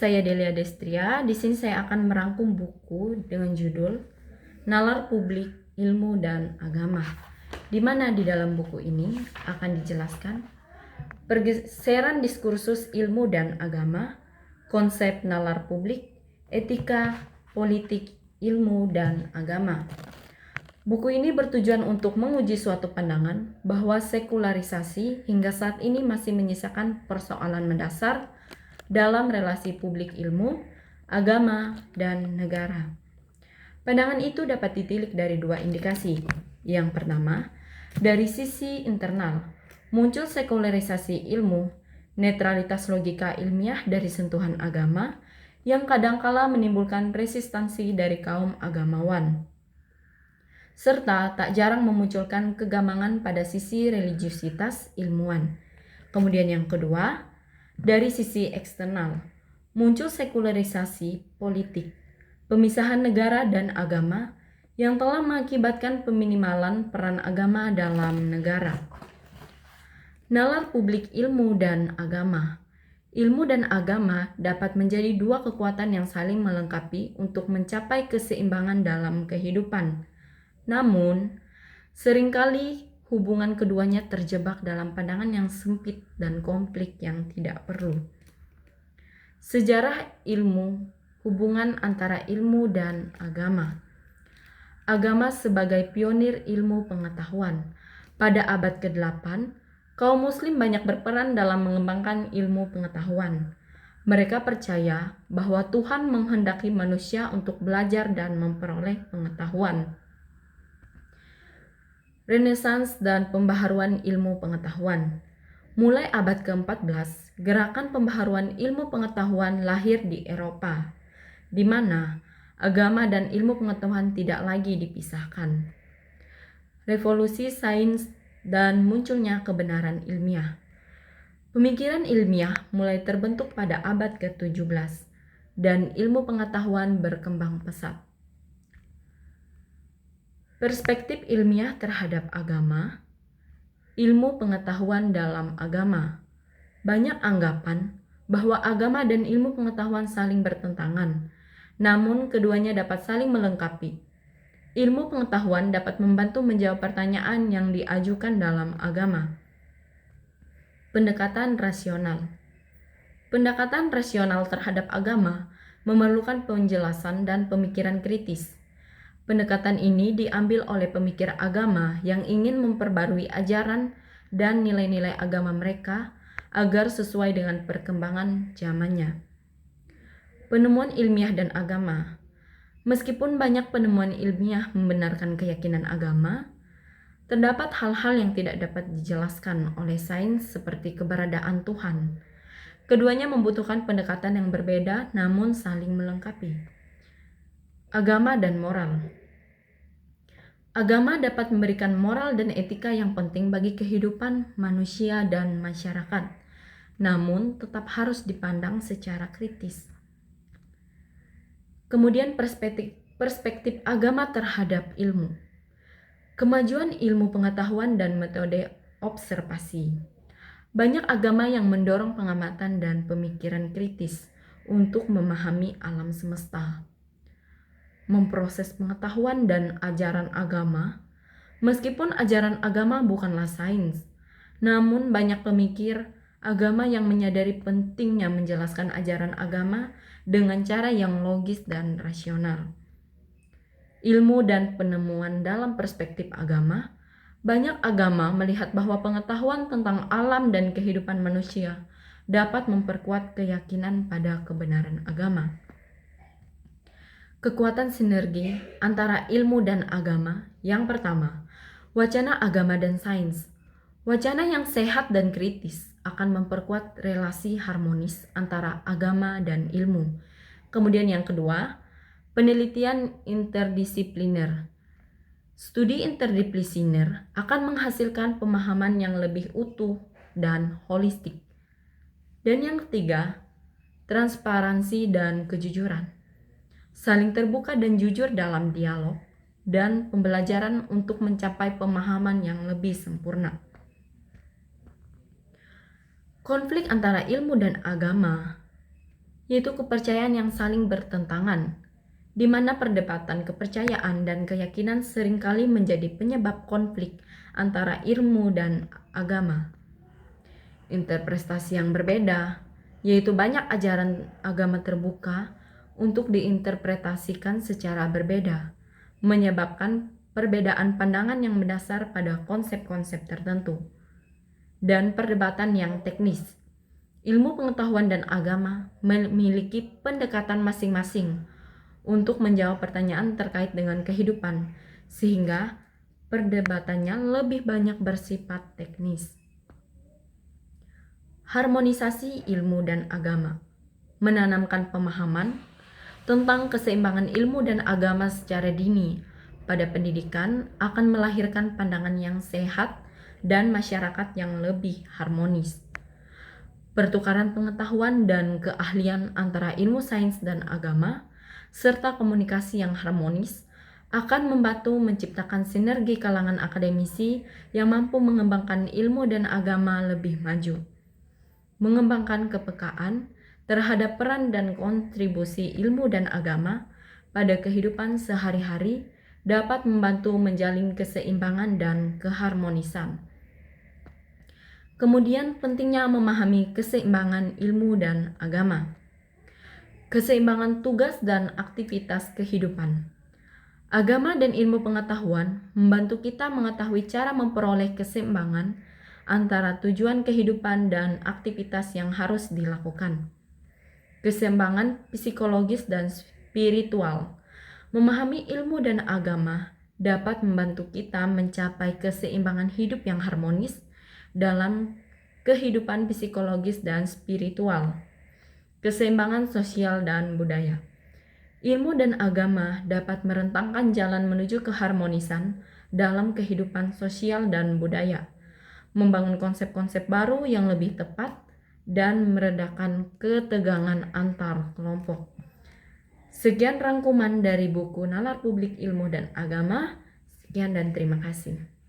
Saya Delia Destria. Di sini saya akan merangkum buku dengan judul Nalar Publik, Ilmu dan Agama. Di mana di dalam buku ini akan dijelaskan pergeseran diskursus ilmu dan agama, konsep nalar publik, etika, politik, ilmu dan agama. Buku ini bertujuan untuk menguji suatu pandangan bahwa sekularisasi hingga saat ini masih menyisakan persoalan mendasar dalam relasi publik ilmu, agama, dan negara. Pandangan itu dapat ditilik dari dua indikasi. Yang pertama, dari sisi internal, muncul sekularisasi ilmu, netralitas logika ilmiah dari sentuhan agama yang kadangkala menimbulkan resistansi dari kaum agamawan, serta tak jarang memunculkan kegamangan pada sisi religiusitas ilmuwan. Kemudian yang kedua, dari sisi eksternal, muncul sekularisasi politik, pemisahan negara dan agama yang telah mengakibatkan peminimalan peran agama dalam negara. Nalar publik ilmu dan agama. Ilmu dan agama dapat menjadi dua kekuatan yang saling melengkapi untuk mencapai keseimbangan dalam kehidupan. Namun, seringkali hubungan keduanya terjebak dalam pandangan yang sempit dan konflik yang tidak perlu. Sejarah ilmu, hubungan antara ilmu dan agama. Agama sebagai pionir ilmu pengetahuan. Pada abad ke-8, kaum muslim banyak berperan dalam mengembangkan ilmu pengetahuan. Mereka percaya bahwa Tuhan menghendaki manusia untuk belajar dan memperoleh pengetahuan. Renaissance dan pembaharuan ilmu pengetahuan. Mulai abad ke-14, gerakan pembaharuan ilmu pengetahuan lahir di Eropa, di mana agama dan ilmu pengetahuan tidak lagi dipisahkan. Revolusi sains dan munculnya kebenaran ilmiah. Pemikiran ilmiah mulai terbentuk pada abad ke-17 dan ilmu pengetahuan berkembang pesat. Perspektif ilmiah terhadap agama, ilmu pengetahuan dalam agama. Banyak anggapan bahwa agama dan ilmu pengetahuan saling bertentangan, namun keduanya dapat saling melengkapi. Ilmu pengetahuan dapat membantu menjawab pertanyaan yang diajukan dalam agama. Pendekatan rasional. Pendekatan rasional terhadap agama memerlukan penjelasan dan pemikiran kritis. Pendekatan ini diambil oleh pemikir agama yang ingin memperbarui ajaran dan nilai-nilai agama mereka agar sesuai dengan perkembangan zamannya. Penemuan ilmiah dan agama. Meskipun banyak penemuan ilmiah membenarkan keyakinan agama, terdapat hal-hal yang tidak dapat dijelaskan oleh sains seperti keberadaan Tuhan. Keduanya membutuhkan pendekatan yang berbeda namun saling melengkapi. Agama dan moral. Agama dapat memberikan moral dan etika yang penting bagi kehidupan manusia dan masyarakat, namun tetap harus dipandang secara kritis. Kemudian perspektif agama terhadap ilmu. Kemajuan ilmu pengetahuan dan metode observasi. Banyak agama yang mendorong pengamatan dan pemikiran kritis untuk memahami alam semesta. Memproses pengetahuan dan ajaran agama. Meskipun ajaran agama bukanlah sains, namun banyak pemikir agama yang menyadari pentingnya menjelaskan ajaran agama dengan cara yang logis dan rasional. Ilmu dan penemuan dalam perspektif agama. Banyak agama melihat bahwa pengetahuan tentang alam dan kehidupan manusia dapat memperkuat keyakinan pada kebenaran agama. Kekuatan sinergi antara ilmu dan agama. Yang pertama, wacana agama dan sains. Wacana yang sehat dan kritis akan memperkuat relasi harmonis antara agama dan ilmu. Kemudian yang kedua, penelitian interdisipliner. Studi interdisipliner akan menghasilkan pemahaman yang lebih utuh dan holistik. Dan yang ketiga, transparansi dan kejujuran. Saling terbuka dan jujur dalam dialog, dan pembelajaran untuk mencapai pemahaman yang lebih sempurna. Konflik antara ilmu dan agama. yaitu kepercayaan yang saling bertentangan, di mana perdebatan kepercayaan dan keyakinan seringkali menjadi penyebab konflik antara ilmu dan agama. Interpretasi yang berbeda, yaitu banyak ajaran agama terbuka untuk diinterpretasikan secara berbeda, menyebabkan perbedaan pandangan yang mendasar pada konsep-konsep tertentu, dan perdebatan yang teknis. Ilmu pengetahuan dan agama memiliki pendekatan masing-masing untuk menjawab pertanyaan terkait dengan kehidupan, sehingga perdebatannya lebih banyak bersifat teknis. Harmonisasi ilmu dan agama menanamkan pemahaman tentang keseimbangan ilmu dan agama secara dini pada pendidikan akan melahirkan pandangan yang sehat dan masyarakat yang lebih harmonis. Pertukaran pengetahuan dan keahlian antara ilmu sains dan agama, serta komunikasi yang harmonis, akan membantu menciptakan sinergi kalangan akademisi yang mampu mengembangkan ilmu dan agama lebih maju. Mengembangkan kepekaan terhadap peran dan kontribusi ilmu dan agama pada kehidupan sehari-hari dapat membantu menjalin keseimbangan dan keharmonisan. Kemudian pentingnya memahami keseimbangan ilmu dan agama. Keseimbangan tugas dan aktivitas kehidupan. Agama dan ilmu pengetahuan membantu kita mengetahui cara memperoleh keseimbangan antara tujuan kehidupan dan aktivitas yang harus dilakukan. Keseimbangan psikologis dan spiritual. Memahami ilmu dan agama dapat membantu kita mencapai keseimbangan hidup yang harmonis dalam kehidupan psikologis dan spiritual. Keseimbangan sosial dan budaya. Ilmu dan agama dapat merentangkan jalan menuju keharmonisan dalam kehidupan sosial dan budaya, membangun konsep-konsep baru yang lebih tepat, dan meredakan ketegangan antar kelompok. Sekian rangkuman dari buku Nalar Publik Ilmu dan Agama. Sekian dan terima kasih.